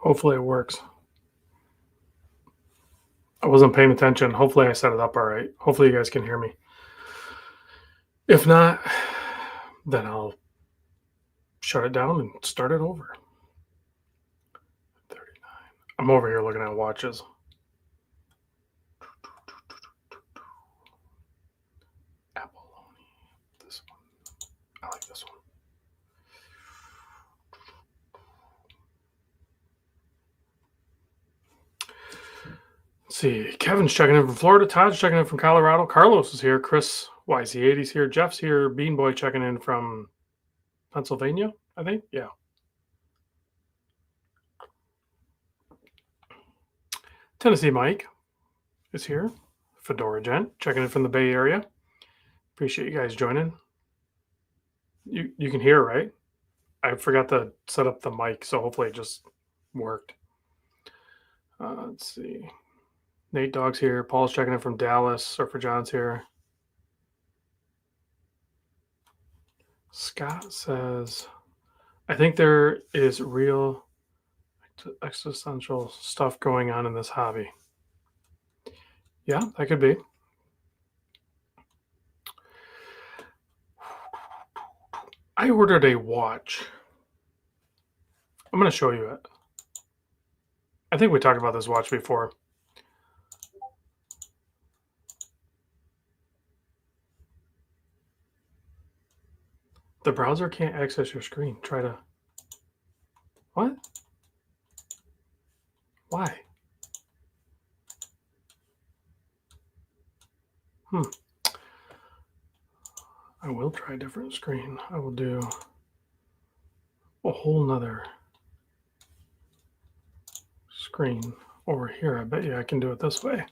Hopefully it works. I wasn't paying attention. Hopefully I set it up all right. Hopefully you guys can hear me. If not, then I'll shut it down and start it over. 39. I'm over here looking at watches. Apolloni. This one. I like this one. Let's see. Kevin's checking in from Florida. Todd's checking in from Colorado. Carlos is here. Chris YC80's here. Jeff's here. Bean Boy checking in from Pennsylvania, I think. Yeah. Tennessee Mike is here. Fedora Gent checking in from the Bay Area. Appreciate you guys joining. You can hear, right? I forgot to set up the mic, so hopefully it just worked. Let's see. Nate Dogg's here. Paul's checking in from Dallas. Surfer John's here. Scott says, I think there is real existential stuff going on in this hobby. Yeah, that could be. I ordered a watch. I'm going to show you it. I think we talked about this watch before. The browser can't access your screen. Try to... What? Why? I will try a different screen. I will do a whole nother screen over here. I bet you I can do it this way.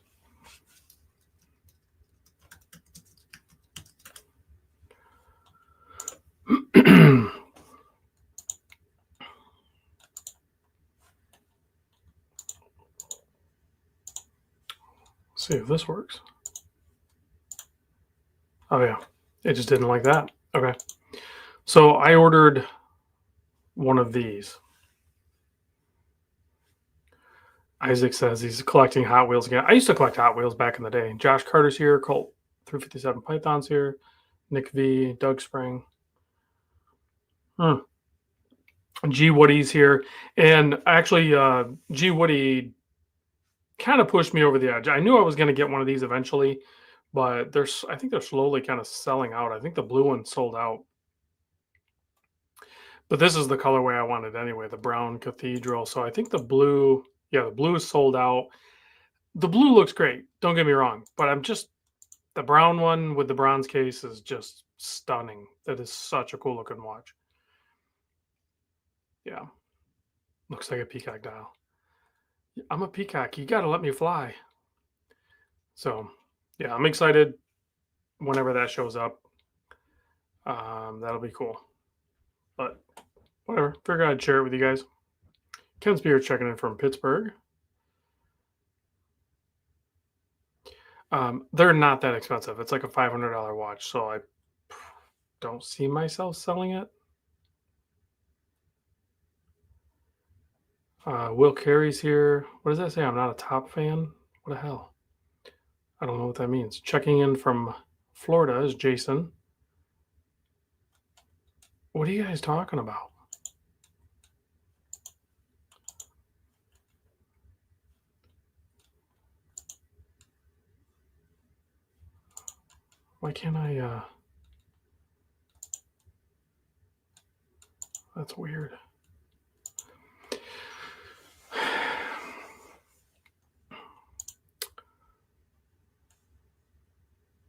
See if this works. Oh yeah, it just didn't like that. Okay. So I ordered one of these. Isaac says he's collecting Hot Wheels again. I used to collect Hot Wheels back in the day. Josh Carter's here. Colt 357 Python's here. Nick V. Doug Spring. G. Woody's here. And actually, G. Woody kind of pushed me over the edge. I knew I was going to get one of these eventually, but I think they're slowly kind of selling out. I think the blue one sold out. But this is the colorway I wanted anyway, the brown cathedral. So I think the blue, yeah, the blue is sold out. The blue looks great. Don't get me wrong, but the brown one with the bronze case is just stunning. That is such a cool looking watch. Yeah. Looks like a peacock dial. I'm a peacock. You got to let me fly. So, yeah, I'm excited whenever that shows up. That'll be cool. But whatever. Figured I'd share it with you guys. Ken Spear checking in from Pittsburgh. They're not that expensive. It's like a $500 watch, so I don't see myself selling it. Will Carey's here. What does that say? I'm not a top fan? What the hell? I don't know what that means. Checking in from Florida is Jason. What are you guys talking about? Why can't I, that's weird.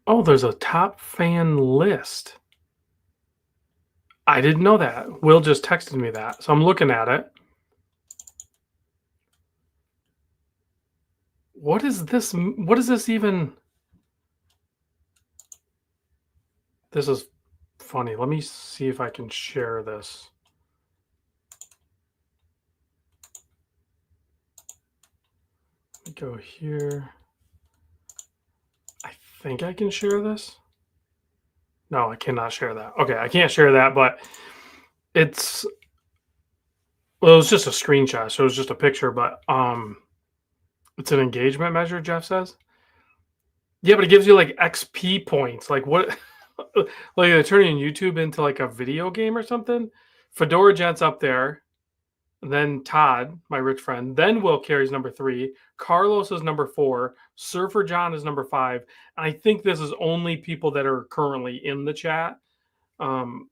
Oh, there's a top fan list. I didn't know that. Will just texted me that. So I'm looking at it. What is this? What is this even? This is funny. Let me see if I can share this. Let me go here. I think I can share this. No, I cannot share that. Okay, I can't share that, but it's Well, it was just a screenshot, so it was just a picture, but it's an engagement measure, Jeff says. Yeah, but it gives you like XP points. Like what? Like they're turning YouTube into like a video game or something. Fedora Gent's up there. Then Todd, my rich friend. Then Will Carey's number 3. Carlos is number 4. Surfer John is number 5. And I think this is only people that are currently in the chat. Um,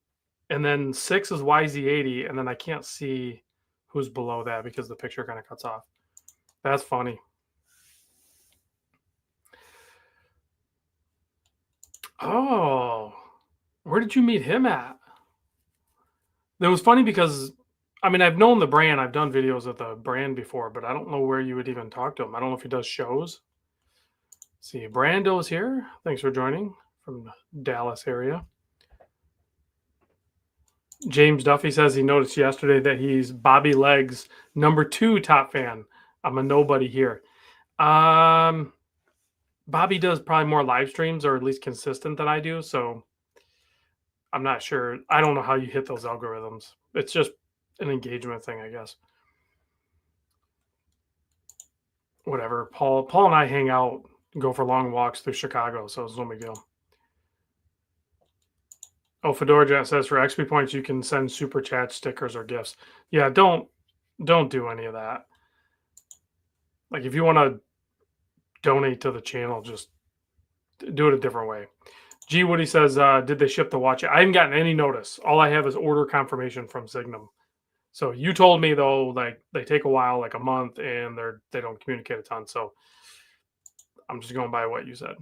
and then 6 is YZ80. And then I can't see who's below that because the picture kind of cuts off. That's funny. Oh, where did you meet him at? It was funny because, I mean, I've known the brand. I've done videos of the brand before, but I don't know where you would even talk to him. I don't know if he does shows. Let's see, Brando's here. Thanks for joining from the Dallas area. James Duffy says he noticed yesterday that he's Bobby Leg's number 2 top fan. I'm a nobody here. Bobby does probably more live streams, or at least consistent, than I do. So I'm not sure. I don't know how you hit those algorithms. It's just an engagement thing, I guess. Whatever. Paul and I hang out, go for long walks through Chicago, so it's no big deal. Oh, Fedora Jet says for XP points you can send super chat, stickers, or gifts. Yeah, don't do any of that. Like if you want to donate to the channel, just do it a different way. G Woody says, did they ship the watch? I haven't gotten any notice. All I have is order confirmation from Signum. So you told me though, like they take a while, like a month, and they don't communicate a ton. So I'm just going by what you said.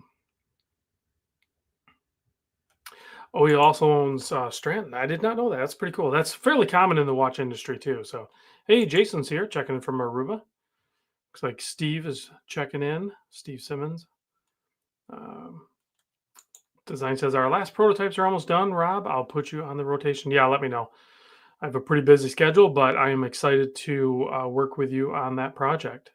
Oh, he also owns Stratton. I did not know that. That's pretty cool. That's fairly common in the watch industry too. So, hey, Jason's here checking in from Aruba. Looks like Steve is checking in. Steve Simmons. Design says our last prototypes are almost done. Rob, I'll put you on the rotation. Yeah, let me know. I have a pretty busy schedule, but I am excited to work with you on that project.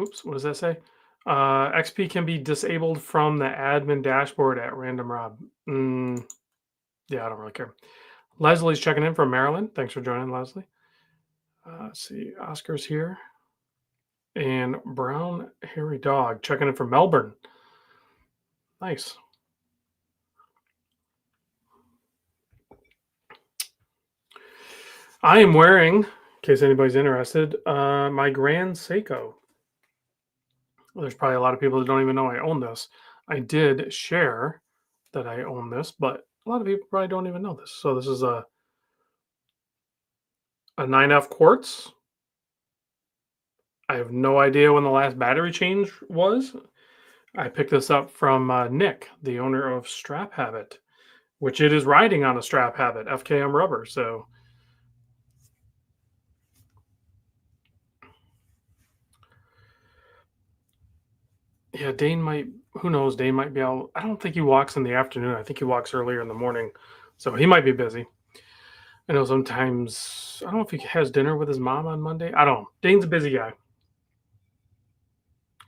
Oops, what does that say? XP can be disabled from the admin dashboard at Random Rob. Yeah, I don't really care. Leslie's checking in from Maryland. Thanks for joining, Leslie. Let's see, Oscar's here. And Brown Hairy Dog checking in from Melbourne. Nice. I am wearing, in case anybody's interested, my Grand Seiko. Well, there's probably a lot of people that don't even know I own this. I did share that I own this, but a lot of people probably don't even know this. So this is a 9F quartz. I have no idea when the last battery change was. I picked this up from Nick, the owner of Strap Habit, which it is riding on a Strap Habit FKM rubber. So yeah, Dane might, who knows, Dane might be out. I don't think he walks in the afternoon. I think he walks earlier in the morning. So he might be busy. I know sometimes, I don't know if he has dinner with his mom on Monday. I don't know. Dane's a busy guy.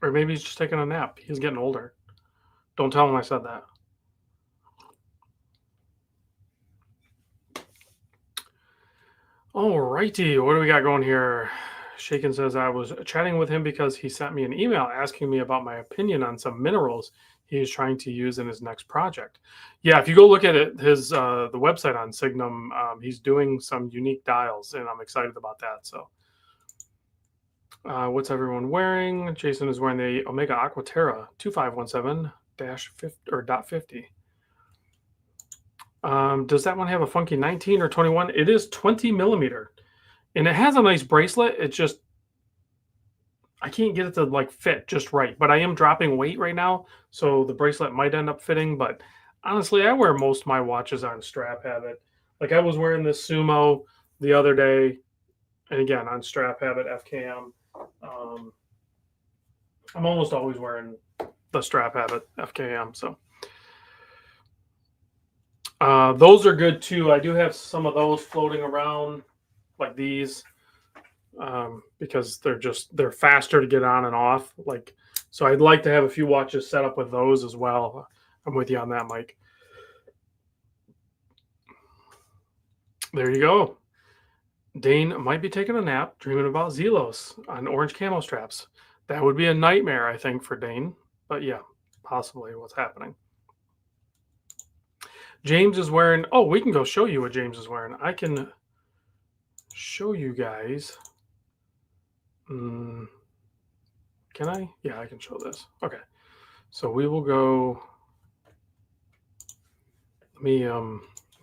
Or maybe he's just taking a nap. He's getting older. Don't tell him I said that. All righty. What do we got going here? Shaken says, I was chatting with him because he sent me an email asking me about my opinion on some minerals he is trying to use in his next project. Yeah, if you go look at it, his the website on Signum, he's doing some unique dials, and I'm excited about that. So, what's everyone wearing? Jason is wearing the Omega Aquaterra 2517-50. Does that one have a funky 19 or 21? It is 20 millimeter, and it has a nice bracelet. It just, I can't get it to like fit just right, but I am dropping weight right now, so the bracelet might end up fitting. But honestly, I wear most of my watches on Strap Habit. Like I was wearing this Sumo the other day, and again on Strap Habit FKM. I'm almost always wearing the Strap Habit FKM. So those are good too. I do have some of those floating around, like these. Because they're faster to get on and off. Like, so I'd like to have a few watches set up with those as well. I'm with you on that, Mike. There you go. Dane might be taking a nap, dreaming about Zelos on orange camo straps. That would be a nightmare, I think, for Dane. But yeah, possibly what's happening. James is wearing. Oh, we can go show you what James is wearing. I can show you guys. Can I? Yeah, I can show this. Okay. So we will go. Let me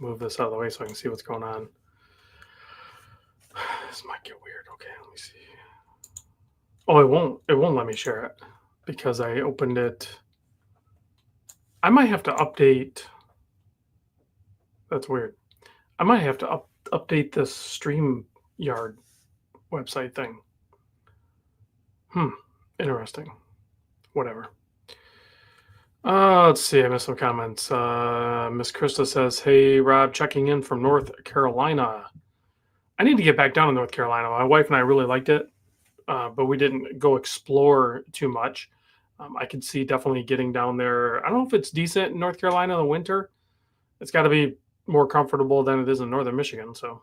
move this out of the way so I can see what's going on. This might get weird. Okay, let me see. Oh, it won't. It won't let me share it because I opened it. I might have to update. That's weird. I might have to update this StreamYard website thing. Interesting. Whatever. Let's see. I missed some comments. Miss Krista says, "Hey, Rob, checking in from North Carolina. I need to get back down to North Carolina. My wife and I really liked it, but we didn't go explore too much. I could see definitely getting down there. I don't know if it's decent in North Carolina in the winter. It's got to be more comfortable than it is in northern Michigan. So,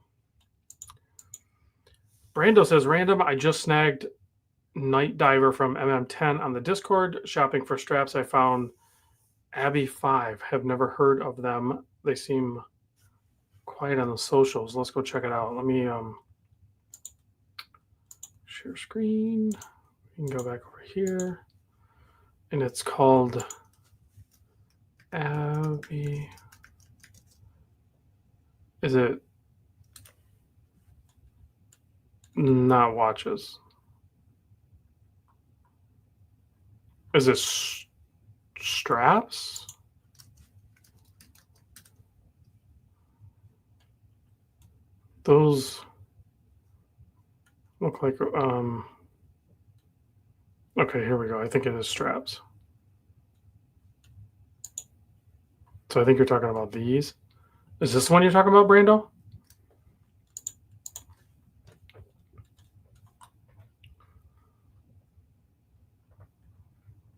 Brando says, random. I just snagged Night Diver from MM10 on the Discord. Shopping for straps, I found Abbey 5. Have never heard of them. They seem quiet on the socials. Let's go check it out. Let me share screen. We can go back over here. And it's called Abbey. Is it not watches? Is it straps? Those look like okay, here we go. I think it is straps. So I think you're talking about these. Is this the one you're talking about, Brando?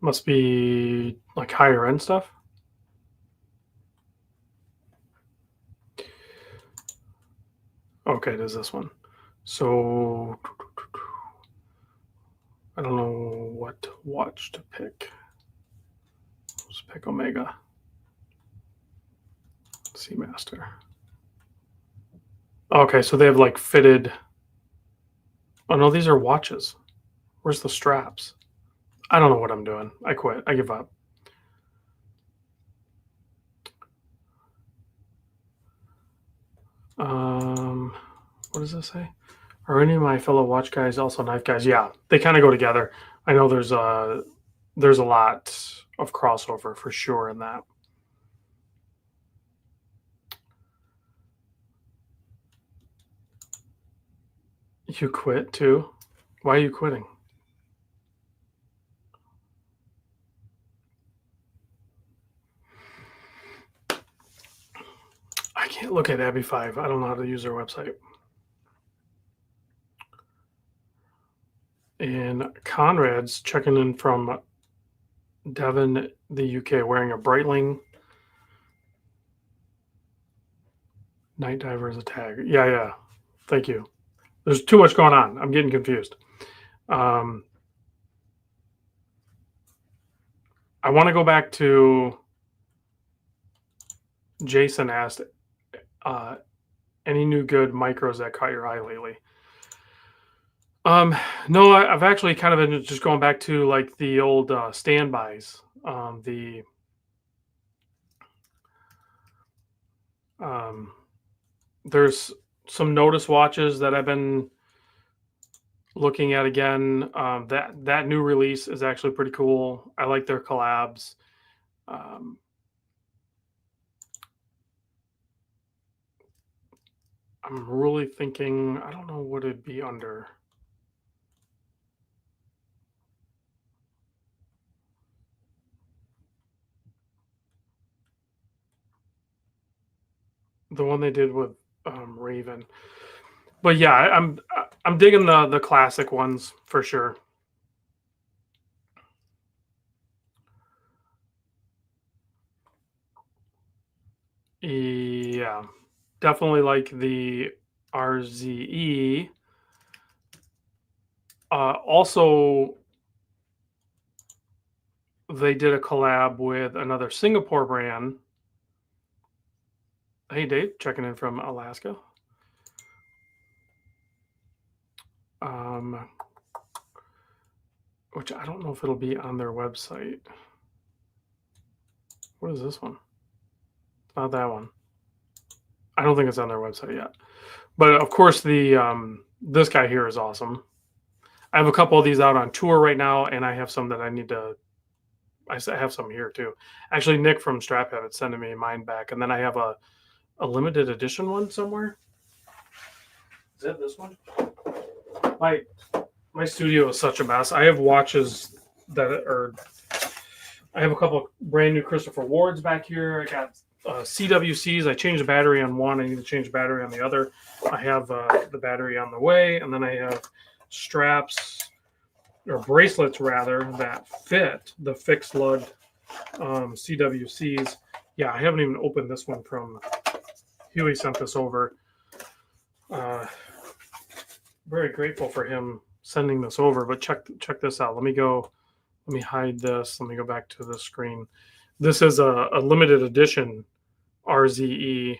Must be like higher end stuff. Okay, it is this one. So I don't know what watch to pick. Let's pick Omega. Seamaster. Okay, so they have like fitted. Oh no, these are watches. Where's the straps? I don't know what I'm doing. I quit. I give up. What does this say? Are any of my fellow watch guys also knife guys? Yeah, they kind of go together. I know there's a lot of crossover for sure in that. You quit too? Why are you quitting? I can't look at Abbey 5. I don't know how to use their website. And Conrad's checking in from Devon, the UK, wearing a Breitling Night Diver as a tag. Yeah. Thank you. There's too much going on. I'm getting confused. I want to go back to Jason asked, any new good micros that caught your eye lately? No, I've actually kind of been just going back to like the old standbys. There's some Notice watches that I've been looking at again. That new release is actually pretty cool. I like their collabs. I'm really thinking, I don't know what it'd be under. The one they did with Raven. But yeah, I'm digging the classic ones for sure. Yeah. definitely like the RZE. Also, they did a collab with another Singapore brand. Hey, Dave, checking in from Alaska. Which I don't know if it'll be on their website. What is this one? Not that one. I don't think it's on their website yet. But of course, the this guy here is awesome. I have a couple of these out on tour right now, and I have some that I need to. I have some here too. Actually, Nick from Strap Habit sending me mine back, and then I have a limited edition one somewhere. Is that this one? My studio is such a mess. I have watches that are. I have a couple of brand new Christopher Wards back here. I got CWCs. I changed the battery on one. I need to change the battery on the other. I have the battery on the way, and then I have straps or bracelets rather that fit the fixed lug CWCs. Yeah, I haven't even opened this one from Huey. Sent this over. Very grateful for him sending this over. But check this out. Let me hide this. Let me go back to the screen. This is a limited edition RZE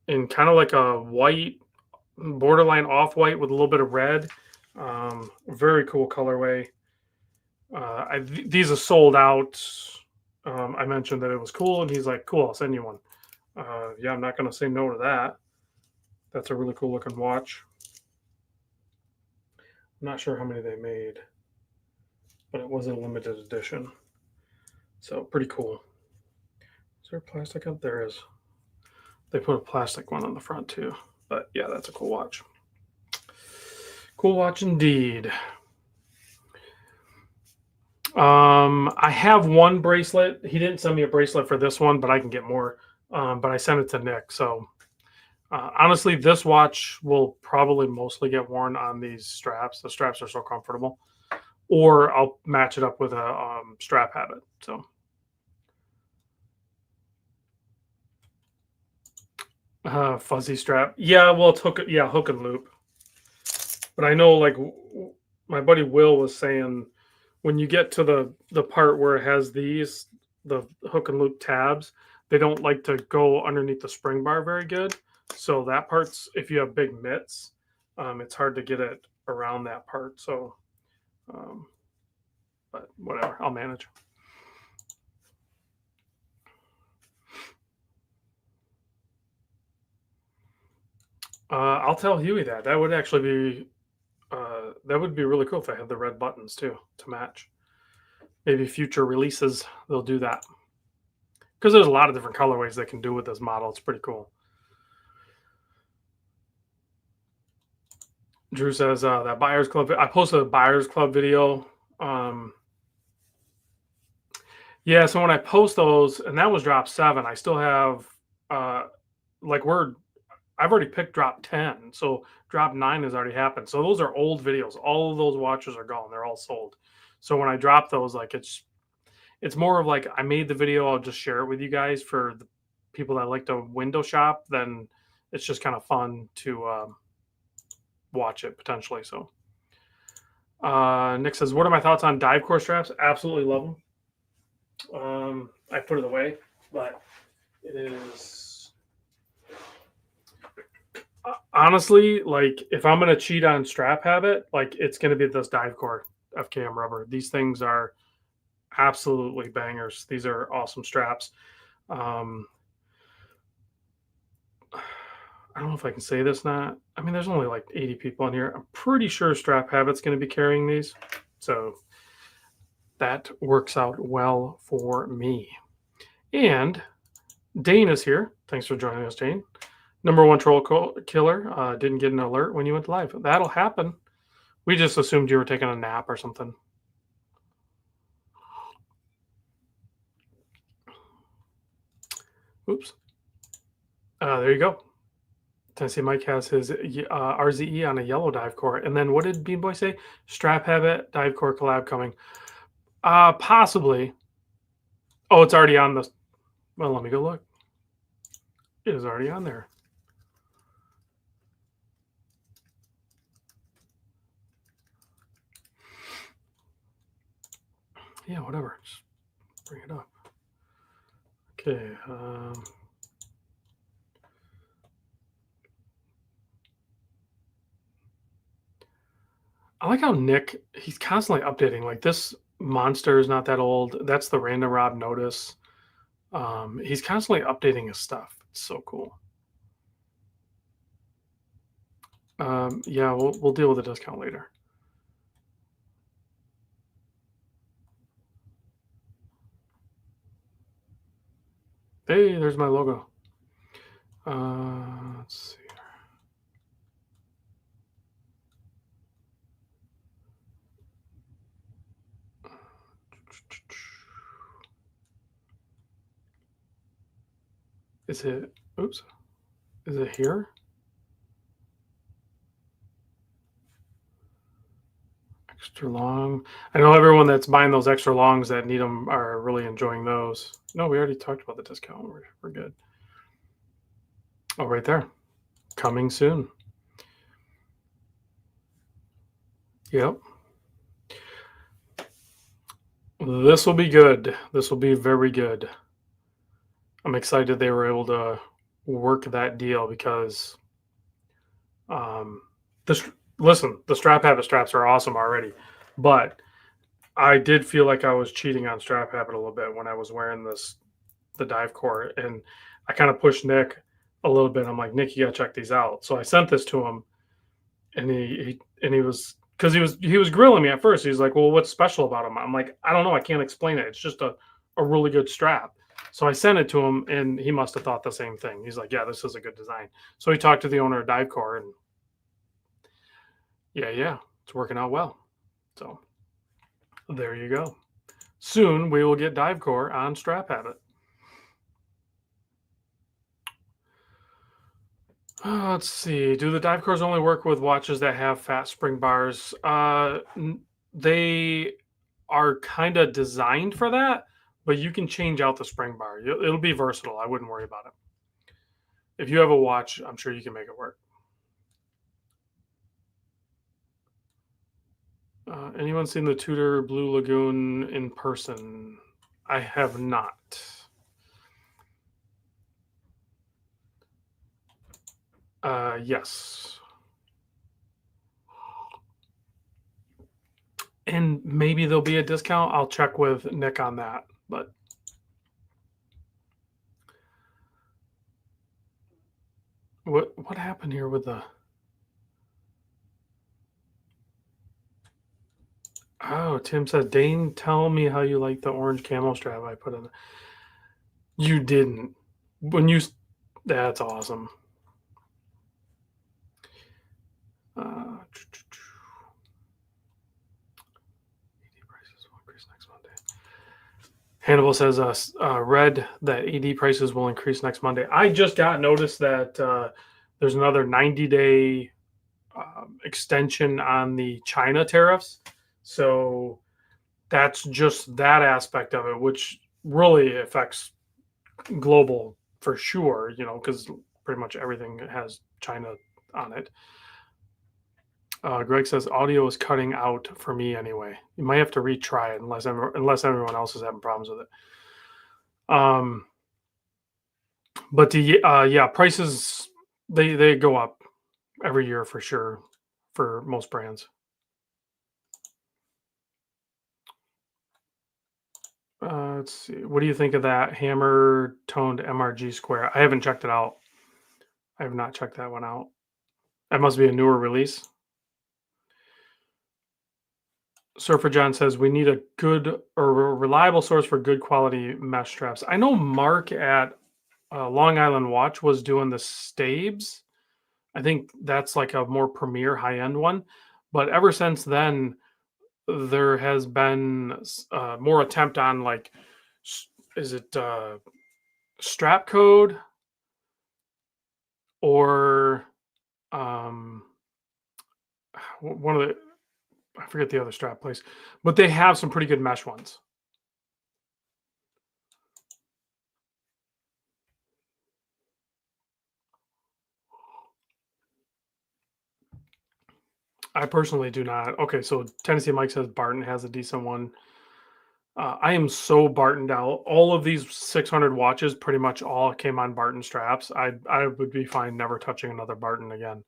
in kind of like a white, borderline off-white with a little bit of red. Very cool colorway. These are sold out. I mentioned that it was cool, and he's like, cool, I'll send you one. Yeah, I'm not going to say no to that. That's a really cool looking watch. I'm not sure how many they made, but it was a limited edition. So pretty cool. Is there plastic up? There is. They put a plastic one on the front too. But yeah, that's a cool watch. Cool watch indeed. I have one bracelet. He didn't send me a bracelet for this one, but I can get more. But I sent it to Nick. So honestly, this watch will probably mostly get worn on these straps. The straps are so comfortable. Or I'll match it up with a strap habit. So fuzzy strap. Yeah, well, it's hook and loop. But I know, like, my buddy Will was saying, when you get to the part where it has the hook and loop tabs, they don't like to go underneath the spring bar very good. So that part's, if you have big mitts, it's hard to get it around that part. So, but whatever, I'll manage. I'll tell Huey that. That would actually be really cool if I had the red buttons too to match. Maybe future releases they'll do that, because there's a lot of different colorways they can do with this model. It's pretty cool. Drew says that Buyers Club. I posted a Buyers Club video. Yeah, so when I post those, and that was drop 7, I still have I've already picked drop 10, so drop 9 has already happened. So those are old videos. All of those watches are gone. They're all sold. So when I drop those, like, it's more of like, I made the video, I'll just share it with you guys for the people that like to window shop. Then it's just kind of fun to watch it potentially. So Nick says, what are my thoughts on Divecore straps? Absolutely love them. I put it away, but it is honestly, like, if I'm going to cheat on strap habit, like, it's going to be this Divecore FKM rubber. These things are absolutely bangers. These are awesome straps. I don't know if I can say this not. I mean, there's only like 80 people in here. I'm pretty sure Strap Habit's going to be carrying these. So that works out well for me. And Dane is here. Thanks for joining us, Dane. #1 troll killer. Didn't get an alert when you went live. That'll happen. We just assumed you were taking a nap or something. Oops. There you go. Tennessee Mike has his RZE on a yellow Divecore. And then what did Bean Boy say? Strap Habit, Divecore collab coming. Possibly. Oh, it's already on the... Well, let me go look. It is already on there. Yeah, whatever. Just bring it up. Okay. I like how Nick, he's constantly updating. Like this monster is not that old. That's the Random Rob Notice. He's constantly updating his stuff. It's so cool. Yeah, we'll deal with the discount later. Hey, there's my logo. Let's see. Is it? Oops. Is it here? Extra long. I know everyone that's buying those extra longs that need them are really enjoying those. No, we already talked about the discount. We're good. Oh, right there. Coming soon. Yep. This will be good. This will be very good. I'm excited they were able to work that deal because this listen, the strap habit straps are awesome already, but I did feel like I was cheating on strap habit a little bit when I was wearing the Divecore, and I kind of pushed Nick a little bit. I'm like, Nick, you gotta check these out. So I sent this to him, and he was because he was grilling me at first. He's like, well, what's special about them? I'm like, I don't know. I can't explain it. It's just a really good strap. So I sent it to him, and he must have thought the same thing. He's like, yeah, this is a good design. So he talked to the owner of Divecore, and yeah, it's working out well. So there you go. Soon we will get Divecore on Strap Habit. Let's see. Do the dive cores only work with watches that have fat spring bars? They are kind of designed for that, but you can change out the spring bar. It'll be versatile. I wouldn't worry about it. If you have a watch, I'm sure you can make it work. Anyone seen the Tudor Blue Lagoon in person? I have not. Yes. And maybe there'll be a discount. I'll check with Nick on that. But what happened here with the? Oh, Tim said, Dane, tell me how you like the orange camo strap I put in. You didn't. When you, that's awesome. Uh, prices will increase next Monday. Hannibal says, read that AD prices will increase next Monday. I just got notice that there's another 90-day extension on the China tariffs. So that's just that aspect of it, which really affects global for sure, because pretty much everything has China on it. Greg says audio is cutting out for me anyway. You might have to retry it unless everyone else is having problems with it. But the prices they go up every year for sure for most brands. Let's see. What do you think of that hammer toned MRG square? I haven't checked it out. I have not checked that one out. That must be a newer release. Surfer John says we need a good or reliable source for good quality mesh straps. I know Mark at Long Island Watch was doing the Stabes. I think that's like a more premier high end one. But ever since then, there has been more attempt on like, is it strap code or one of the, I forget the other strap place, but they have some pretty good mesh ones. I personally do not. Okay, so Tennessee Mike says Barton has a decent one. I am so Bartoned out. All of these 600 watches pretty much all came on Barton straps. I would be fine never touching another Barton again.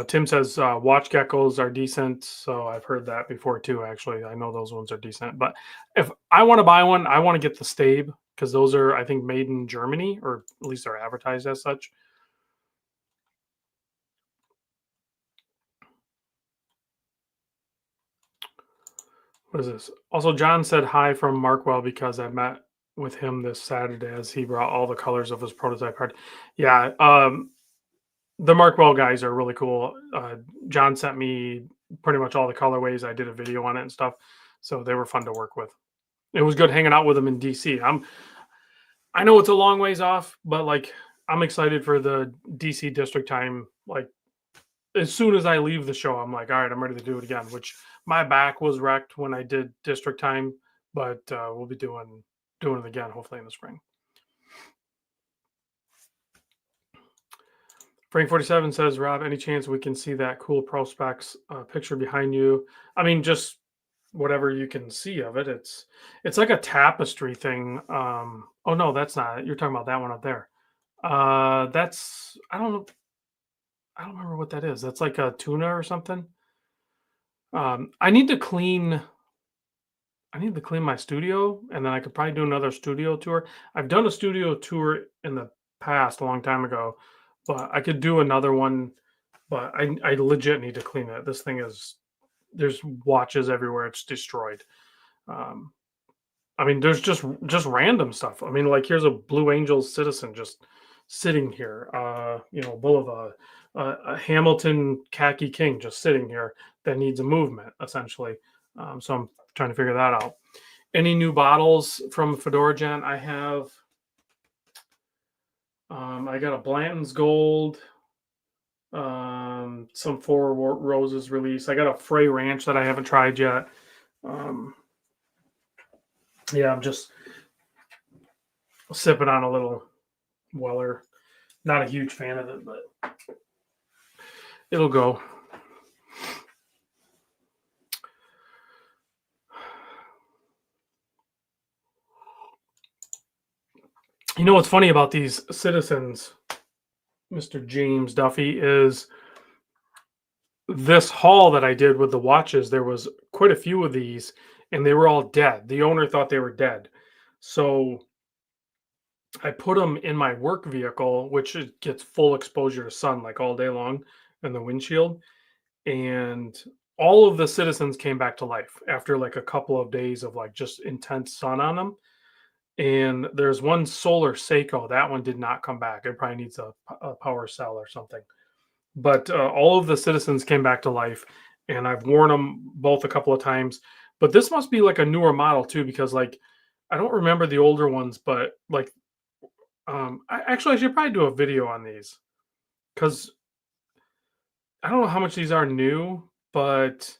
Tim says watch geckos are decent, so I've heard that before too. Actually, I know those ones are decent. But if I want to buy one, I want to get the Stabe because those are, I think, made in Germany, or at least they're advertised as such. What is this? Also, John said hi from Markwell because I met with him this Saturday as he brought all the colors of his prototype card. Yeah, the Markwell guys are really cool. John sent me pretty much all the colorways. I did a video on it and stuff, so they were fun to work with. It was good hanging out with them in DC. I know it's a long ways off, but like I'm excited for the DC district time. Like as soon as I leave the show, I'm like, all right, I'm ready to do it again. Which my back was wrecked when I did district time, but we'll be doing it again hopefully in the spring. Frank 47 says, Rob, any chance we can see that cool Pro Specs picture behind you? I mean, just whatever you can see of it. It's like a tapestry thing. Oh no, that's not it. You're talking about that one up there. That's I don't know. I don't remember what that is. That's like a tuna or something. I need to clean. I need to clean my studio, and then I could probably do another studio tour. I've done a studio tour in the past, a long time ago, but I could do another one. But I legit need to clean it. This thing is there's watches everywhere. It's destroyed. Um, I mean, there's just random stuff. I mean, like here's a Blue Angels Citizen just sitting here. Bulova, a Hamilton Khaki King just sitting here that needs a movement essentially. So I'm trying to figure that out. Any new bottles from Fedora Gent? I have. I got a Blanton's Gold. Some Four Roses release. I got a Frey Ranch that I haven't tried yet. Yeah, I'm just sipping on a little Weller. Not a huge fan of it, but it'll go. You know what's funny about these Citizens, Mr. James Duffy, is this haul that I did with the watches. There was quite a few of these, and they were all dead. The owner thought they were dead. So I put them in my work vehicle, which gets full exposure to sun like all day long in the windshield. And all of the Citizens came back to life after like a couple of days of like just intense sun on them. And there's one solar Seiko. That one did not come back. It probably needs a power cell or something. But all of the Citizens came back to life, and I've worn them both a couple of times. But this must be like a newer model too, because like I don't remember the older ones, but like I should probably do a video on these because I don't know how much these are new, but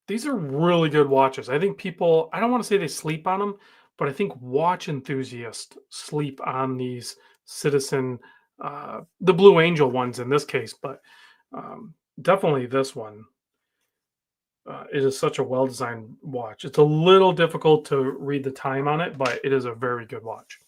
these are really good watches. I think people, I don't want to say they sleep on them, but I think watch enthusiasts sleep on these Citizen, the Blue Angel ones in this case, but definitely this one. It is such a well designed watch. It's a little difficult to read the time on it, but it is a very good watch.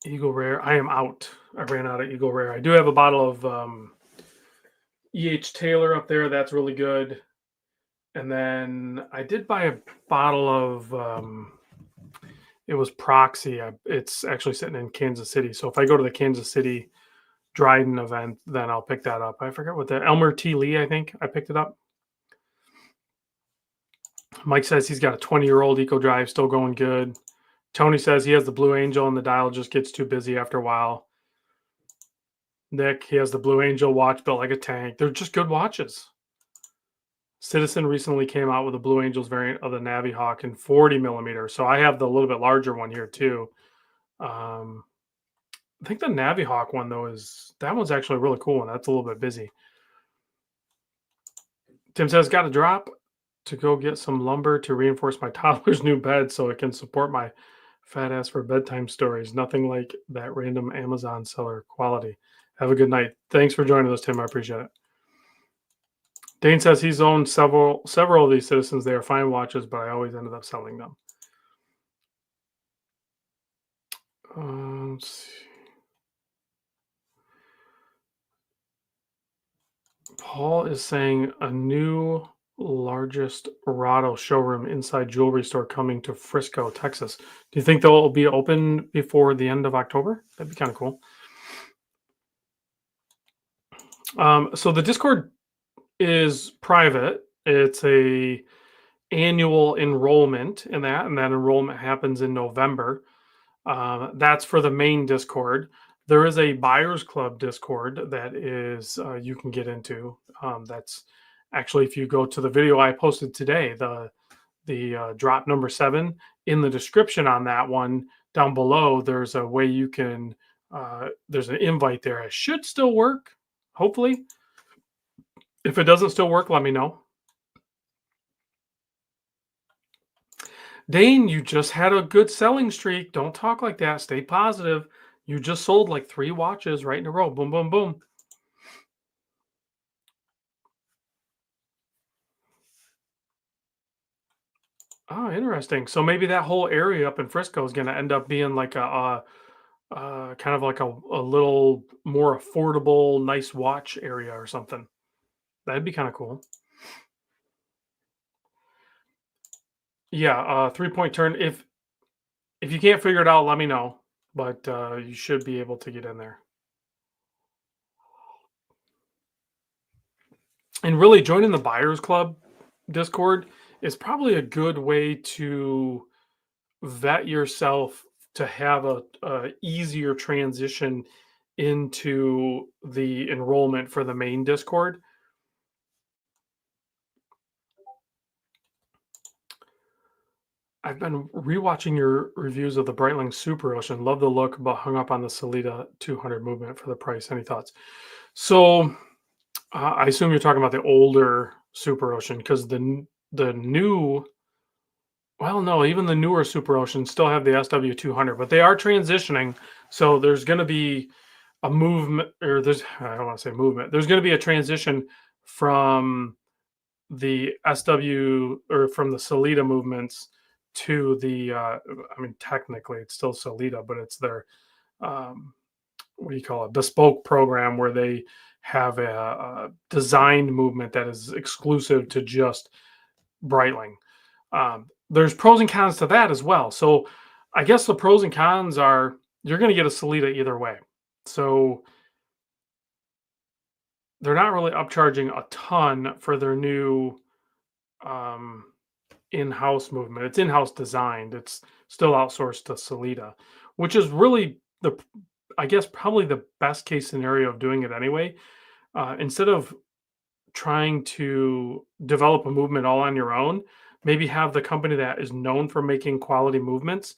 Eagle Rare. I am out. I ran out of Eagle Rare. I do have a bottle of E.H. Taylor up there. That's really good. And then I did buy a bottle of it was Proxy. It's actually sitting in Kansas City. So if I go to the Kansas City Dryden event, then I'll pick that up. I forget what the Elmer T. Lee, I think I picked it up. Mike says he's got a 20-year-old Eco Drive still going good. Tony says he has the Blue Angel and the dial just gets too busy after a while. Nick, he has the Blue Angel watch built like a tank. They're just good watches. Citizen recently came out with a Blue Angels variant of the Navy Hawk in 40 millimeters. So I have the little bit larger one here too. I think the Navy Hawk one though that one's actually a really cool one. That's a little bit busy. Tim says got a drop. to go get some lumber to reinforce my toddler's new bed so it can support my fat ass for bedtime stories. Nothing like that random Amazon seller quality. Have a good night. Thanks for joining us, Tim. I appreciate it. Dane says he's owned several of these Citizens. They are fine watches, but I always ended up selling them. Let's see. Paul is saying a new largest Rado showroom inside jewelry store coming to Frisco, Texas. Do you think they'll be open before the end of October? That'd be kind of cool. So the Discord is private. It's a annual enrollment in that, and that enrollment happens in November. That's for the main Discord. There is a buyers club Discord that is you can get into. That's actually, if you go to the video I posted today, the drop number 7, in the description on that one down below, there's a way you can. There's an invite there. It should still work, hopefully. If it doesn't still work, let me know. Dane, you just had a good selling streak. Don't talk like that. Stay positive. You just sold like 3 watches right in a row. Boom, boom, boom. Oh, interesting. So maybe that whole area up in Frisco is going to end up being like kind of like a little more affordable, nice watch area or something. That'd be kind of cool. Yeah, 3-point turn. If you can't figure it out, let me know. But you should be able to get in there. And really, joining the Buyers Club Discord is probably a good way to vet yourself to have a easier transition into the enrollment for the main Discord. I've been rewatching your reviews of the Breitling Super Ocean. Love the look, but hung up on the Salida 200 movement for the price. Any thoughts? So I assume you're talking about the older Super Ocean, because the new, well, no, even the newer Super Oceans still have the SW200, but they are transitioning. So there's going to be a movement, or I don't want to say movement. There's going to be a transition from the SW, or from the Salida movements to the. I mean, technically, it's still Salida, but it's their what do you call it? Bespoke program where they have a designed movement that is exclusive to just Breitling. There's pros and cons to that as well. So I guess the pros and cons are you're going to get a Salida either way. So they're not really upcharging a ton for their new um, in-house movement. It's in-house designed. It's still outsourced to Salida, which is really I guess probably the best case scenario of doing it anyway. Instead of trying to develop a movement all on your own, maybe have the company that is known for making quality movements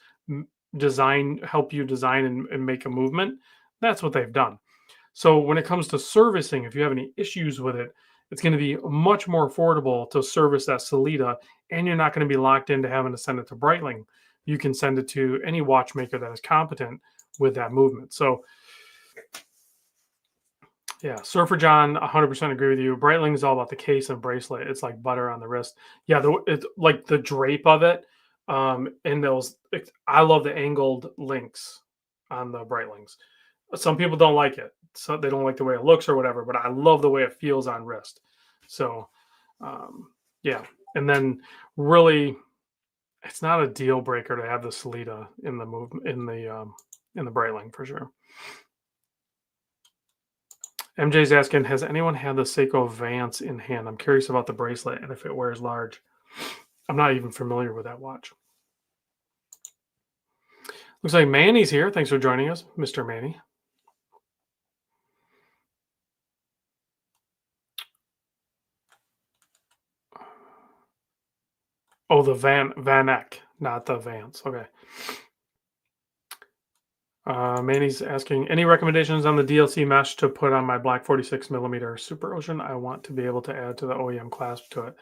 help you design and make a movement. That's what they've done. So when it comes to servicing, if you have any issues with it, it's going to be much more affordable to service that Salida, and you're not going to be locked into having to send it to Breitling. You can send it to any watchmaker that is competent with that movement. So yeah, Surfer John, 100% agree with you. Breitling is all about the case and bracelet. It's like butter on the wrist. Yeah, it's like the drape of it. And I love the angled links on the Breitlings. Some people don't like it, so they don't like the way it looks or whatever. But I love the way it feels on wrist. So, yeah, and then really, it's not a deal breaker to have the Salida in the Breitling for sure. MJ's asking, has anyone had the Seiko Vance in hand? I'm curious about the bracelet and if it wears large. I'm not even familiar with that watch. Looks like Manny's here. Thanks for joining us, Mr. Manny. Oh, the Van Eck, not the Vance. Okay. Manny's asking, any recommendations on the DLC mesh to put on my black 46mm Super Ocean? I want to be able to add to the OEM clasp to it.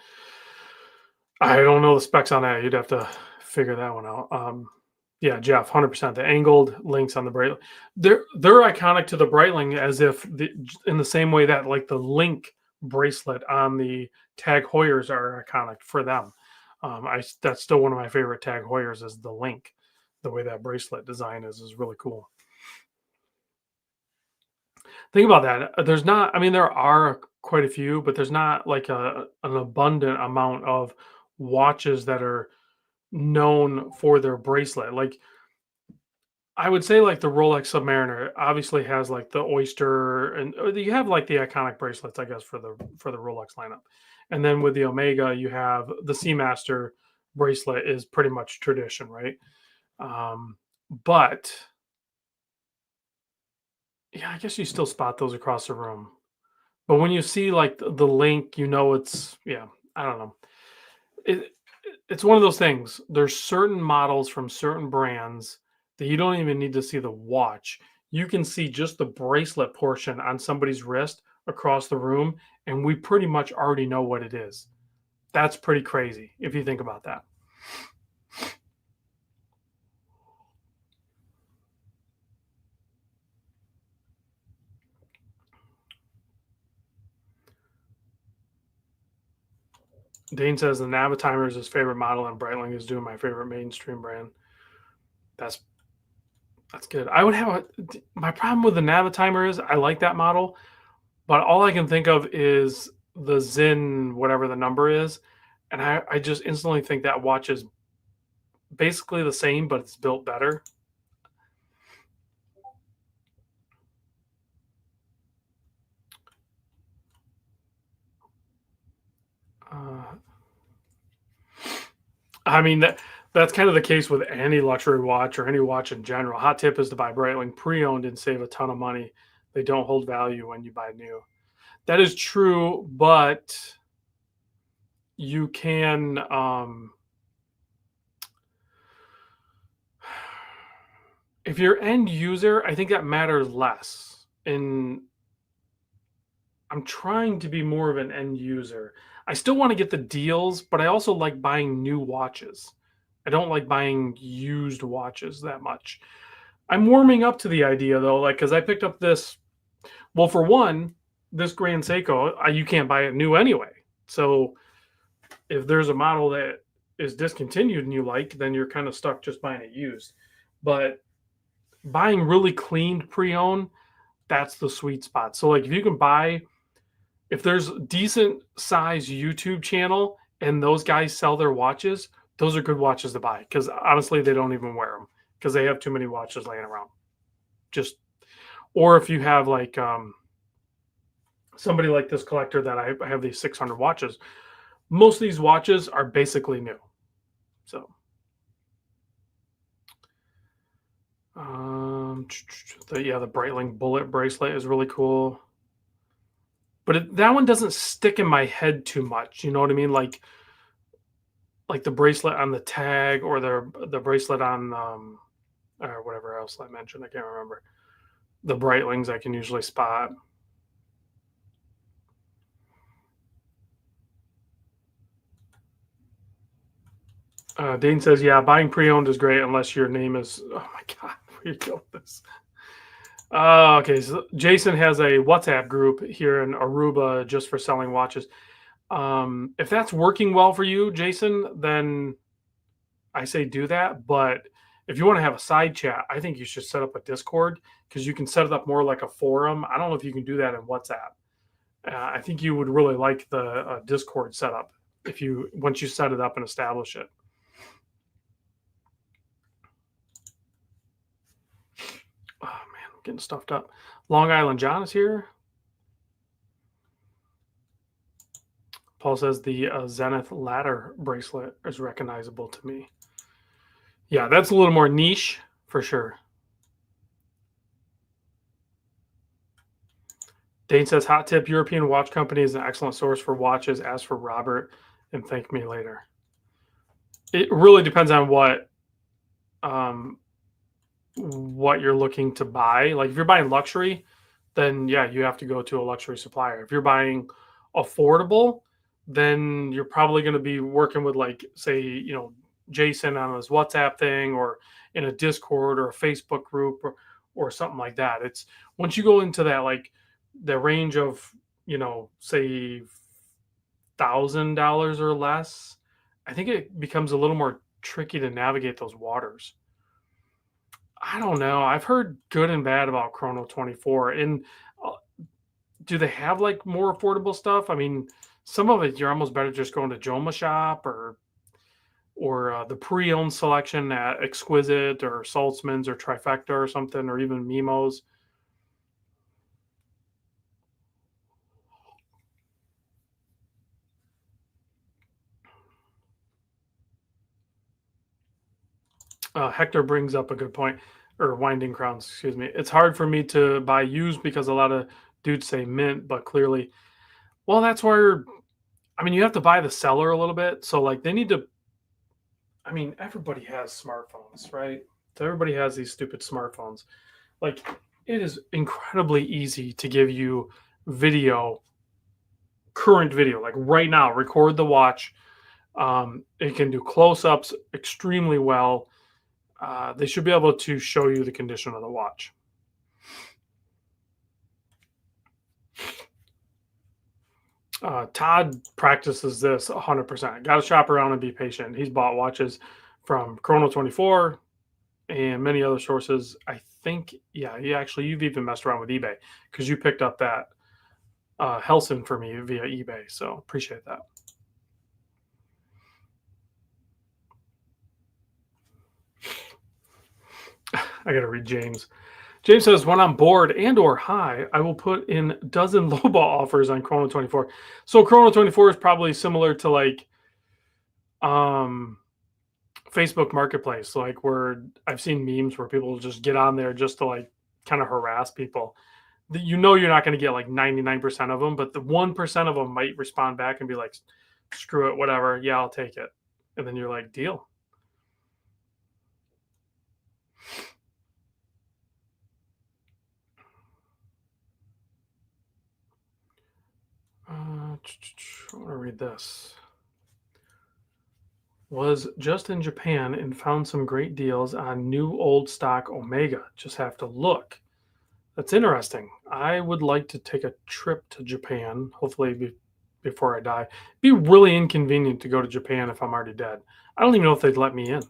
I don't know the specs on that. You'd have to figure that one out. Yeah, Jeff, 100%. The angled links on the Breitling, they're iconic to the Breitling, as if in the same way that like the link bracelet on the Tag Heuers are iconic for them. That's still one of my favorite Tag Heuers is the link. The way that bracelet design is really cool. Think about that. There's not, I mean, there are quite a few, but there's not like an abundant amount of watches that are known for their bracelet. Like I would say like the Rolex Submariner obviously has like the Oyster, and you have like the iconic bracelets, I guess, for the Rolex lineup. And then with the Omega, you have the Seamaster bracelet is pretty much tradition, right? But yeah, I guess you still spot those across the room. But when you see like the link, you know it's, yeah, I don't know. It it's one of those things. There's certain models from certain brands that you don't even need to see the watch. You can see just the bracelet portion on somebody's wrist across the room, and we pretty much already know what it is. That's pretty crazy if you think about that. Dane says the Navitimer is his favorite model, and Breitling is doing my favorite mainstream brand. That's that's good. I would have my problem with the Navitimer is I like that model, but all I can think of is the Zin, whatever the number is, and I just instantly think that watch is basically the same, but it's built better. Uh, I mean that's kind of the case with any luxury watch or any watch in general. Hot tip is to buy Breitling pre-owned and save a ton of money. They don't hold value when you buy new. That is true, but you can if you're end user, I think that matters less. And I'm trying to be more of an end user. I still want to get the deals, but I also like buying new watches. I don't like buying used watches that much. I'm warming up to the idea though, like because I picked up this. Well, for one, this Grand Seiko, you can't buy it new anyway. So if there's a model that is discontinued and you like, then you're kind of stuck just buying it used. But buying really cleaned pre-owned, that's the sweet spot. So like if you can buy, if there's decent size YouTube channel and those guys sell their watches, those are good watches to buy because honestly they don't even wear them because they have too many watches laying around. Just or if you have like somebody like this collector that I have these 600 watches, most of these watches are basically new. So the Breitling bullet bracelet is really cool. But that one doesn't stick in my head too much. You know what I mean? Like the bracelet on the tag or the bracelet on or whatever else I mentioned. I can't remember. The Breitlings I can usually spot. Dean says, "Yeah, buying pre-owned is great unless your name is." Oh my god, where you go with this? Okay, so Jason has a WhatsApp group here in Aruba just for selling watches. If that's working well for you, Jason, then I say do that. But if you want to have a side chat, I think you should set up a Discord because you can set it up more like a forum. I don't know if you can do that in WhatsApp. I think you would really like the Discord setup if you once you set it up and establish it. Oh man, I'm getting stuffed up. Long Island John is here. Paul says the Zenith ladder bracelet is recognizable to me. Yeah, that's a little more niche for sure. Dane says, hot tip, European watch company is an excellent source for watches. Ask for Robert and thank me later. It really depends on what you're looking to buy. Like if you're buying luxury, then yeah, you have to go to a luxury supplier. If you're buying affordable, then you're probably going to be working with, like, say, Jason on his WhatsApp thing, or in a Discord or a Facebook group, or something like that. It's once you go into that, like, the range of, say $1,000 or less, I think it becomes a little more tricky to navigate those waters. I don't know. I've heard good and bad about Chrono 24. And uh, do they have, like, more affordable stuff? I mean, some of it you're almost better just going to Joma Shop, or the pre-owned selection at Exquisite or Saltzman's or Trifecta or something, or even Mimo's. Hector brings up a good point, or Winding Crowns, excuse me. It's hard for me to buy used because a lot of dudes say mint, but clearly, well, that's where, I mean, you have to buy the seller a little bit. So, like, they need to, I mean, everybody has smartphones, right? So everybody has these stupid smartphones. Like, it is incredibly easy to give you video, current video, like right now, record the watch. It can do close ups extremely well. They should be able to show you the condition of the watch. Todd practices this 100%. Got to shop around and be patient. He's bought watches from Chrono 24 and many other sources. I think, yeah, you've even messed around with eBay because you picked up that Helson for me via eBay. So appreciate that. I got to read James. James says, when I'm bored and or high, I will put in dozen lowball offers on Chrono 24. So Chrono 24 is probably similar to, like, Facebook Marketplace, like, where I've seen memes where people just get on there just to, like, kind of harass people. You're not going to get like 99% of them, but the 1% of them might respond back and be like, screw it, whatever. Yeah, I'll take it. And then you're like, deal. I want to read this. Was just in Japan and found some great deals on new old stock Omega. Just have to look. That's interesting. I would like to take a trip to Japan, hopefully before I die. It'd be really inconvenient to go to Japan if I'm already dead. I don't even know if they'd let me in.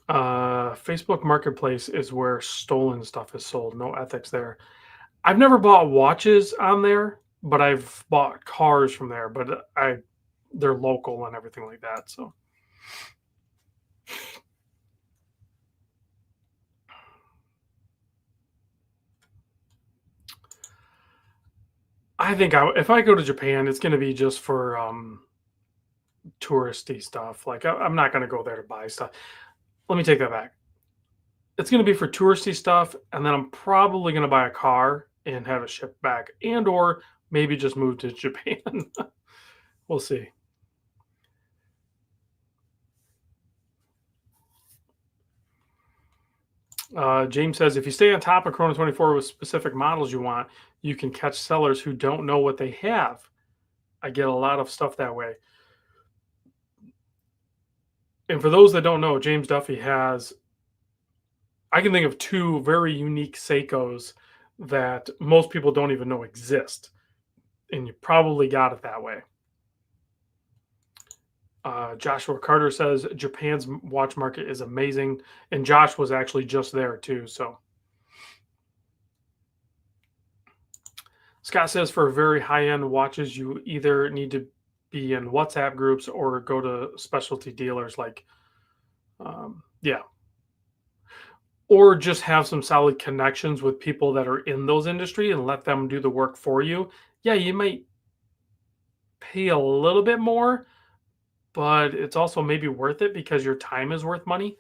Facebook Marketplace is where stolen stuff is sold. No ethics there. I've never bought watches on there, but I've bought cars from there. But they're local and everything like that. So I think if I go to Japan, it's going to be just for touristy stuff. Like, I'm not going to go there to buy stuff. Let me take that back. It's going to be for touristy stuff, and then I'm probably going to buy a car and have it shipped back, and or maybe just move to Japan. We'll see. James says, if you stay on top of Chrono 24 with specific models you want, you can catch sellers who don't know what they have. I get a lot of stuff that way. And for those that don't know, James Duffy has, I can think of two very unique Seikos that most people don't even know exist. And you probably got it that way. Joshua Carter says Japan's watch market is amazing. And Josh was actually just there too. So Scott says for very high-end watches, you either need to be in WhatsApp groups or go to specialty dealers like, yeah. Or just have some solid connections with people that are in those industry and let them do the work for you. Yeah, you might pay a little bit more, but it's also maybe worth it because your time is worth money.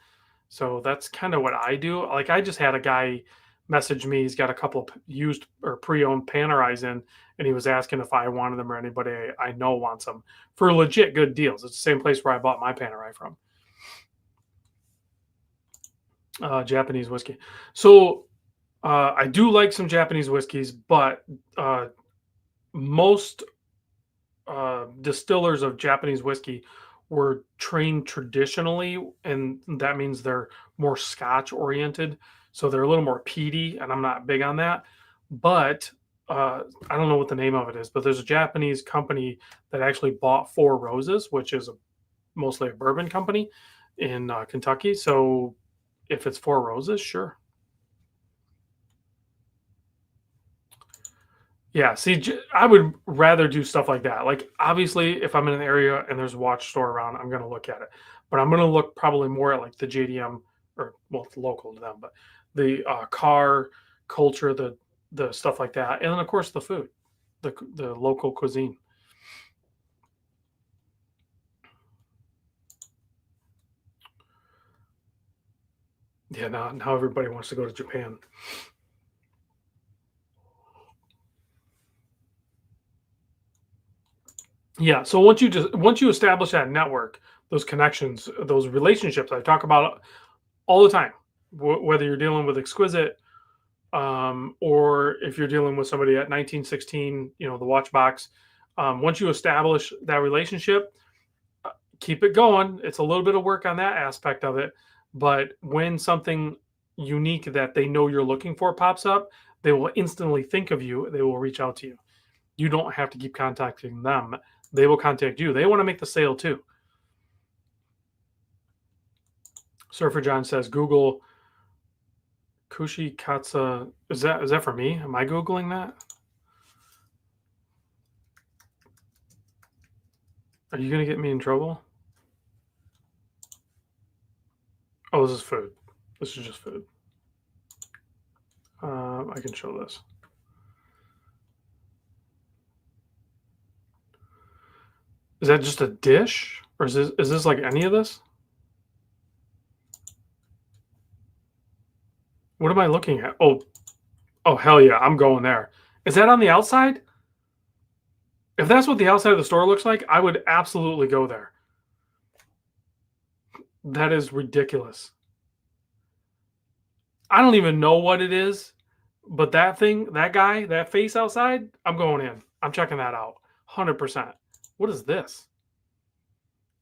So that's kind of what I do. Like, I just had a guy message me. He's got a couple of used or pre-owned Panerais in, and he was asking if I wanted them or anybody I know wants them for legit good deals. It's the same place where I bought my Panerai from. Japanese whiskey. So I do like some Japanese whiskeys, but most distillers of Japanese whiskey were trained traditionally, and that means they're more Scotch oriented. So they're a little more peaty, and I'm not big on that. But I don't know what the name of it is, but there's a Japanese company that actually bought Four Roses, which is mostly a bourbon company in Kentucky. So if it's Four Roses, sure. Yeah, see, I would rather do stuff like that. Like, obviously, if I'm in an area and there's a watch store around, I'm gonna look at it. But I'm gonna look probably more at like the JDM, or well, it's local to them, but the car culture, the stuff like that, and then of course the food, the local cuisine. Yeah, now everybody wants to go to Japan. Yeah, so once you establish that network, those connections, those relationships I talk about all the time, whether you're dealing with exquisite, or if you're dealing with somebody at 1916, the watch box. Once you establish that relationship, keep it going. It's a little bit of work on that aspect of it, but when something unique that they know you're looking for pops up, they will instantly think of you. They will reach out to you. You don't have to keep contacting them. They will contact you. They want to make the sale too. Surfer John says Google Kushikatsa. Is that for me? Am I Googling that? Are you gonna get me in trouble? Oh, this is food. This is just food. I can show this. Is that just a dish, or is this like any of this? What am I looking at? Oh hell yeah, I'm going there. Is that on the outside? If that's what the outside of the store looks like, I would absolutely go there. That is ridiculous. I don't even know what it is, but that thing, that guy, that face outside, I'm going in. I'm checking that out. 100%. What is this?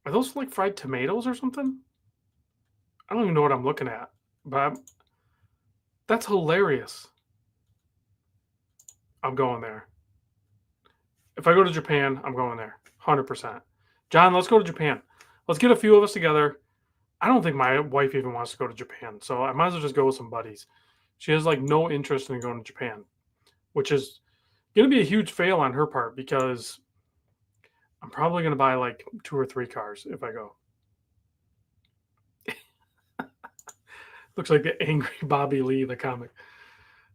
Are those like fried tomatoes or something? I don't even know what I'm looking at, but that's hilarious. I'm going there. If I go to Japan, I'm going there. 100%. John, let's go to Japan. Let's get a few of us together. I don't think my wife even wants to go to Japan, so I might as well just go with some buddies. She has like no interest in going to Japan, which is going to be a huge fail on her part because I'm probably going to buy like 2 or 3 cars if I go. Looks like the angry Bobby Lee, the comic.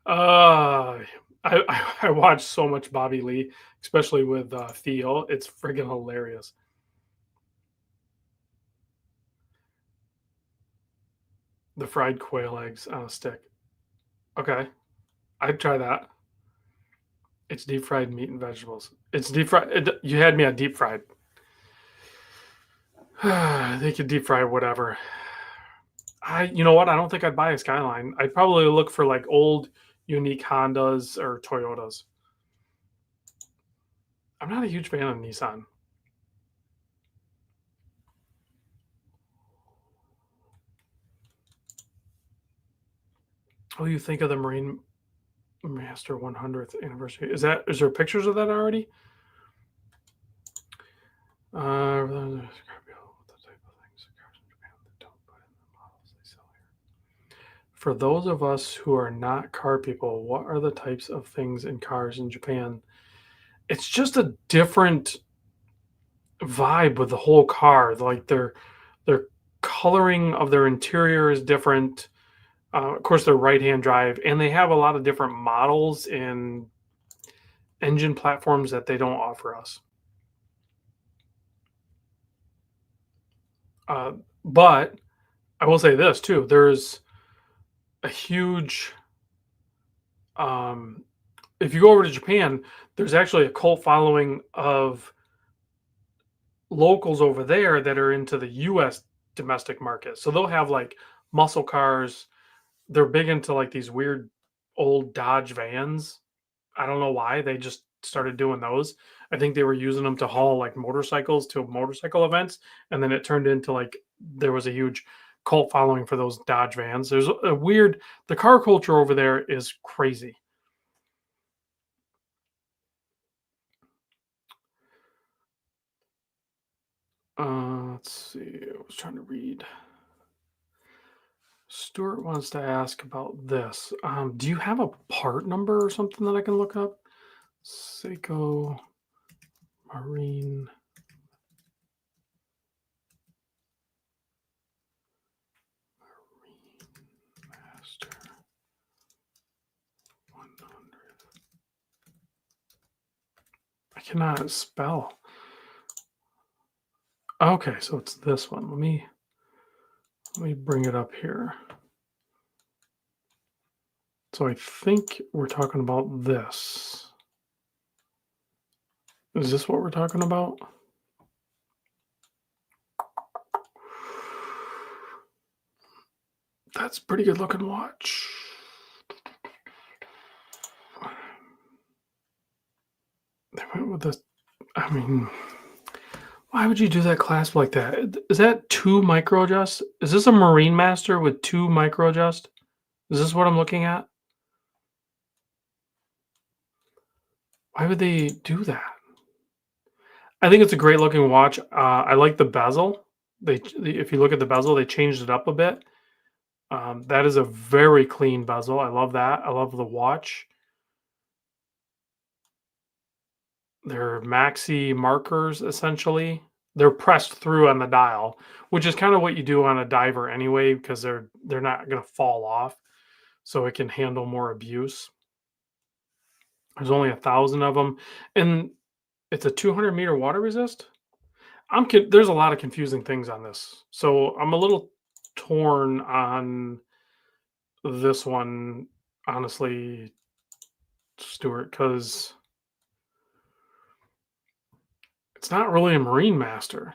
Uh, I watched so much Bobby Lee, especially with Theo. It's friggin' hilarious. The fried quail eggs on a stick. Okay, I'd try that. It's deep fried meat and vegetables. It's deep fried. You had me at deep fried. They could deep fry whatever. You know what? I don't think I'd buy a Skyline. I'd probably look for like old, unique Hondas or Toyotas. I'm not a huge fan of Nissan. Oh, you think of the Marine Master 100th anniversary? Is there pictures of that already? The type of things cars in Japan that don't put in the models they sell here. For those of us who are not car people, what are the types of things in cars in Japan? It's just a different vibe with the whole car. Like their coloring of their interior is different. Of course, they're right-hand drive, and they have a lot of different models and engine platforms that they don't offer us. Uh, but I will say this too: there's a huge. Um, if you go over to Japan, there's actually a cult following of locals over there that are into the U.S. domestic market. So they'll have like muscle cars. They're big into like these weird. old Dodge vans. I don't know why they just started doing those. I think they were using them to haul like motorcycles to motorcycle events, and then it turned into like there was a huge cult following for those Dodge vans. There's a weird the car culture over there is crazy. Let's see. I was trying to read. Stuart wants to ask about this. Do you have a part number or something that I can look up? Seiko Marine Master 100. I cannot spell. Okay, so it's this one. Let me bring it up here. So I think we're talking about this. Is this what we're talking about? That's a pretty good looking watch. They went with the, I mean, why would you do that clasp like that? Is that two micro adjust? Is this a Marinemaster with two micro adjust? Is this what I'm looking at? Why would they do that? I think it's a great looking watch. I like the bezel. If you look at the bezel, they changed it up a bit. That is a very clean bezel. I love that. I love the watch. They're maxi markers essentially. They're pressed through on the dial, which is kind of what you do on a diver anyway, because they're not going to fall off, so it can handle more abuse. There's only 1,000 of them, and it's a 200-meter water resist. There's a lot of confusing things on this, so I'm a little torn on this one, honestly, Stuart, because it's not really a Marinemaster.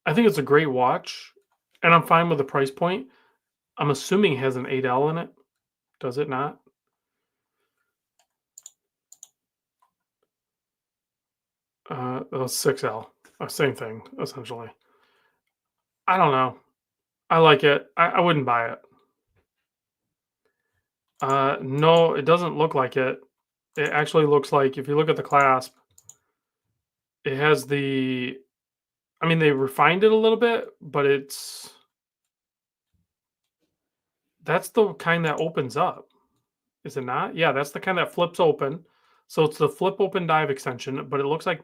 I think it's a great watch, and I'm fine with the price point. I'm assuming it has an 8L in it. Does it not? Oh, 6L. Same thing, essentially. I don't know. I like it. I wouldn't buy it. No, it doesn't look like it. It actually looks like if you look at the clasp, it has the. I mean, they refined it a little bit, but that's the kind that opens up. Is it not? Yeah, that's the kind that flips open. So it's the flip open dive extension, but it looks like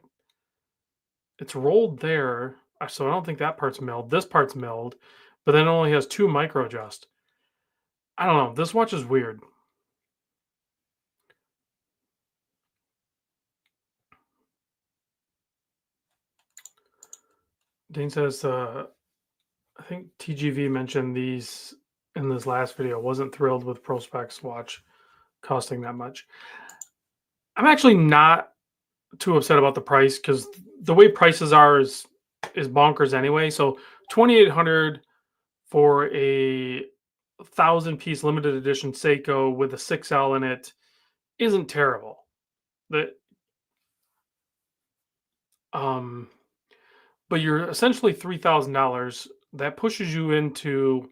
it's rolled there. So I don't think that part's milled. This part's milled, but then it only has two micro adjust. I don't know. This watch is weird. Dane says, I think TGV mentioned these in this last video. Wasn't thrilled with Prospex watch costing that much. I'm actually not too upset about the price because the way prices are is bonkers anyway. So 2,800 for a 1,000-piece limited edition Seiko with a 6L in it isn't terrible. The um, but you're essentially $3,000. That pushes you into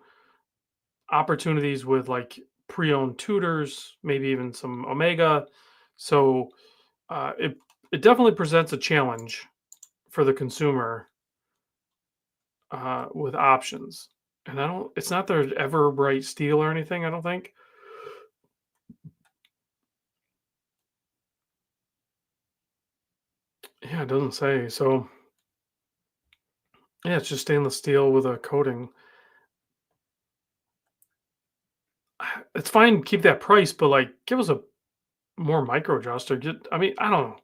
opportunities with like pre-owned tutors, maybe even some Omega. So it definitely presents a challenge for the consumer with options. And I don't. It's not their ever bright steel or anything. I don't think. Yeah, it doesn't say. So yeah, it's just stainless steel with a coating. It's fine. Keep that price, but like, give us a more micro adjuster. I mean, I don't know.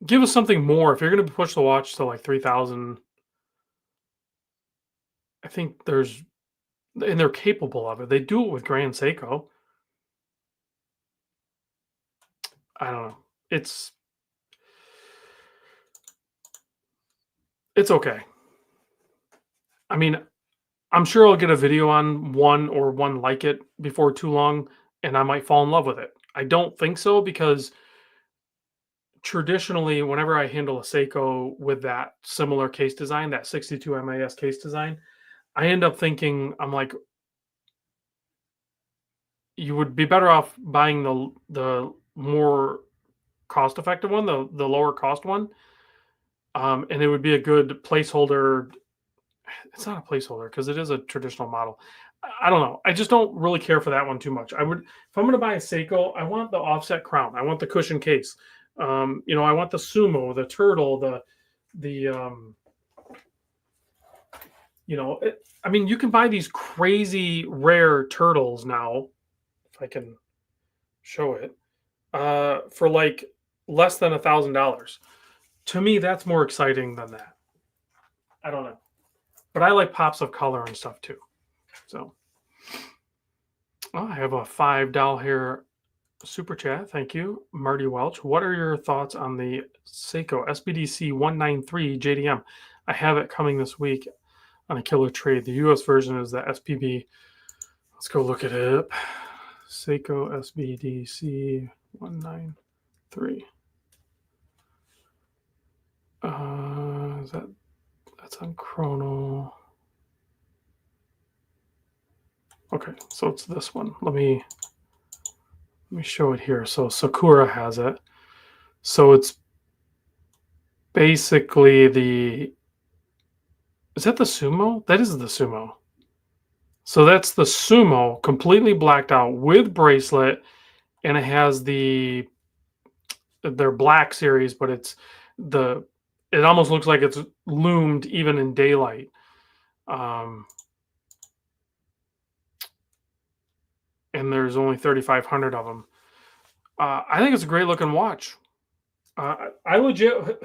Give us something more. If you're going to push the watch to like 3,000, I think and they're capable of it. They do it with Grand Seiko. I don't know. It's it's okay. I mean, I'm sure I'll get a video on one or one like it before too long, and I might fall in love with it. I don't think so because traditionally, whenever I handle a Seiko with that similar case design, that 62 MAS case design, I end up thinking, I'm like, you would be better off buying the more cost effective one, the lower cost one, and it would be a good placeholder. It's not a placeholder because it is a traditional model. I don't know. I just don't really care for that one too much. I would, if I'm going to buy a Seiko, I want the offset crown. I want the cushion case. I want the sumo, the turtle, the I mean, you can buy these crazy rare turtles now. If I can show it, for like less than $1,000. To me, that's more exciting than that. I don't know, but I like pops of color and stuff too. So, I have a $5 here super chat. Thank you, Marty Welch. What are your thoughts on the Seiko SBDC 193 JDM? I have it coming this week on a killer trade. The US version is the SPB. Let's go look it up. Seiko SBDC 193. That's on Chrono. Okay, so it's this one. Let me show it here. So Sakura has it. So it's basically is that the Sumo? That is the Sumo. So that's the Sumo completely blacked out with bracelet, and it has their black series, but it almost looks like it's loomed even in daylight. And there's only 3,500 of them. I think it's a great looking watch. I legit,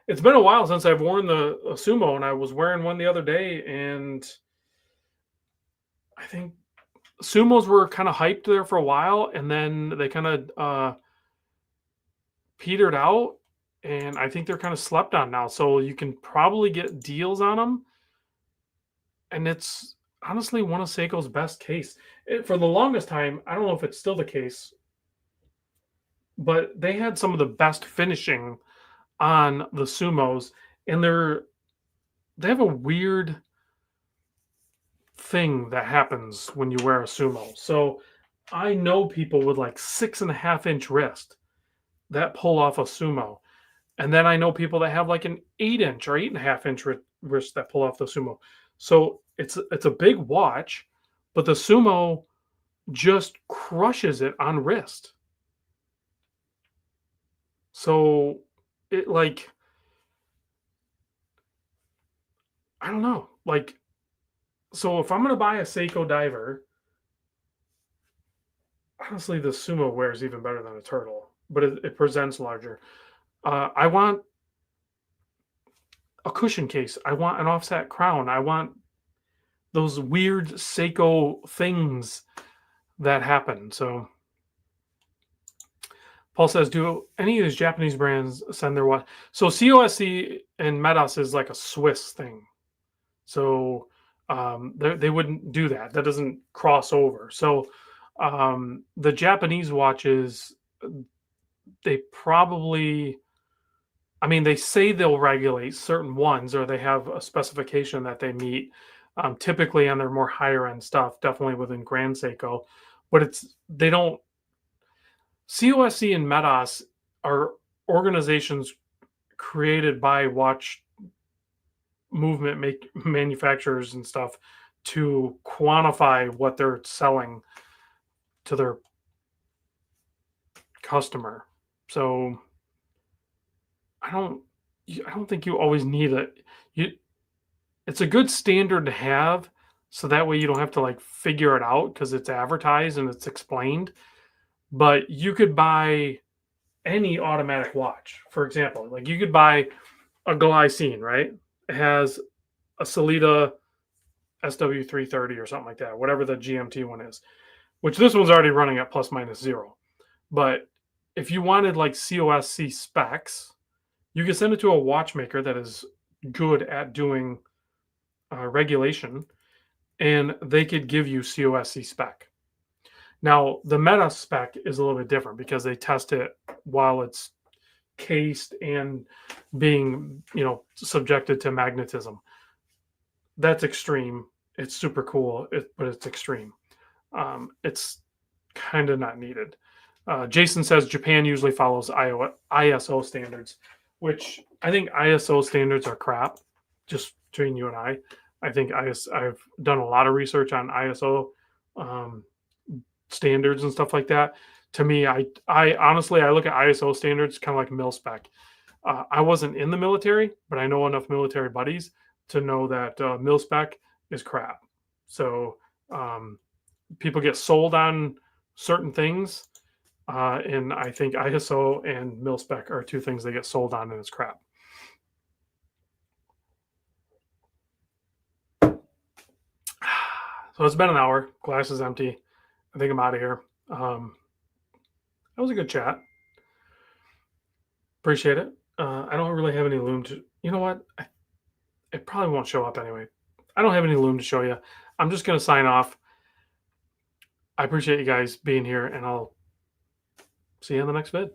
it's been a while since I've worn the Sumo, and I was wearing one the other day, and I think Sumos were kind of hyped there for a while, and then they kind of petered out, and I think they're kind of slept on now. So you can probably get deals on them, and it's honestly one of Seiko's best case. For the longest time, I don't know if it's still the case, but they had some of the best finishing on the Sumos, and they have a weird thing that happens when you wear a Sumo. So I know people with like 6.5-inch wrist that pull off a Sumo. And then I know people that have like an 8-inch or 8.5-inch wrist that pull off the Sumo. So it's a big watch, but the Sumo just crushes it on wrist. So it like, I don't know. Like, so if I'm going to buy a Seiko diver, honestly, the Sumo wears even better than a turtle, but it presents larger. I want a cushion case. I want an offset crown. I want those weird Seiko things that happen. So Paul says, do any of these Japanese brands send their watch? So COSC and Medas is like a Swiss thing. So they wouldn't do that. That doesn't cross over. So the Japanese watches, they probably, I mean, they say they'll regulate certain ones, or they have a specification that they meet, typically on their more higher end stuff, definitely within Grand Seiko, but they don't. COSC and Medas are organizations created by watch movement manufacturers and stuff to quantify what they're selling to their customer. So I don't think you always need it. It's a good standard to have, so that way you don't have to like figure it out because it's advertised and it's explained. But you could buy any automatic watch. For example, like you could buy a Glycine, right? It has a Sellita SW330 or something like that, whatever the GMT one is, which this one's already running at plus minus zero. But if you wanted like COSC specs, you can send it to a watchmaker that is good at doing regulation, and they could give you COSC spec. Now, the Meta spec is a little bit different because they test it while it's cased and being, subjected to magnetism. That's extreme. It's super cool, but it's extreme. It's kind of not needed. Jason says Japan usually follows ISO standards, which I think ISO standards are crap. Just between you and I think I've done a lot of research on ISO um, standards and stuff like that. To me, I honestly I look at ISO standards kind of like mil spec. I wasn't in the military, but I know enough military buddies to know that mil spec is crap. So um, people get sold on certain things, and I think ISO and mil spec are two things they get sold on, and it's crap. So it's been an hour. Glass is empty. I think I'm out of here. That was a good chat. Appreciate it. I don't really have any loom to. You know what? It probably won't show up anyway. I don't have any loom to show you. I'm just gonna sign off. I appreciate you guys being here, and I'll see you in the next vid.